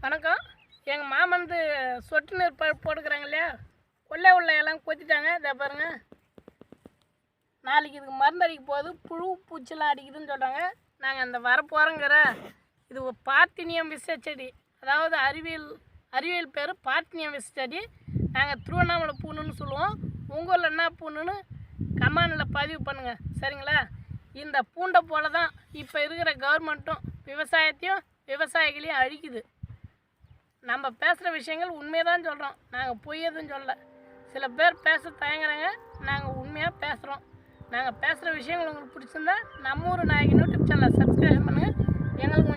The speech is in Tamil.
வணக்கம். எங்கள் மாமன் வந்து சொட்டு நீர் போட்டுக்கிறாங்க இல்லையா, கொள்ளை உள்ள எல்லாம் கொத்திட்டாங்க. இதை பாருங்கள், நாளைக்கு இதுக்கு மருந்து அடிக்க போகுது, புழு பூச்சிலாம் அடிக்குதுன்னு சொல்கிறாங்க. நாங்கள் அந்த வரப்போகிறோங்கிற இது ஒரு பார்த்தீனியம் விஷ செடி, அதாவது அறிவியல் பேர் பார்த்தீனியம் விஷ செடி. நாங்கள் திருவண்ணாமலை பூணுன்னு சொல்லுவோம். உங்கள் ஊரில் என்ன பூணுன்னு கமெண்டில் பதிவு பண்ணுங்கள், சரிங்களா? இந்த பூண்டை போல தான் இப்போ இருக்கிற கவர்மெண்ட்டும் விவசாயத்தையும் விவசாயிகளையும் அழிக்குது. நம்ம பேசுகிற விஷயங்கள் உண்மையை தான் சொல்கிறோம், நாங்கள் பொய் எதுவும் சொல்லலை. சில பேர் பேச தயங்குறாங்க, நாங்கள் உண்மையாக பேசுகிறோம். நாங்கள் பேசுகிற விஷயங்கள் உங்களுக்கு பிடிச்சிருந்தா நம்ம ஊர் நாயகி யூடியூப் சேனலை சப்ஸ்கிரைப் பண்ணுங்கள். எங்களுக்கு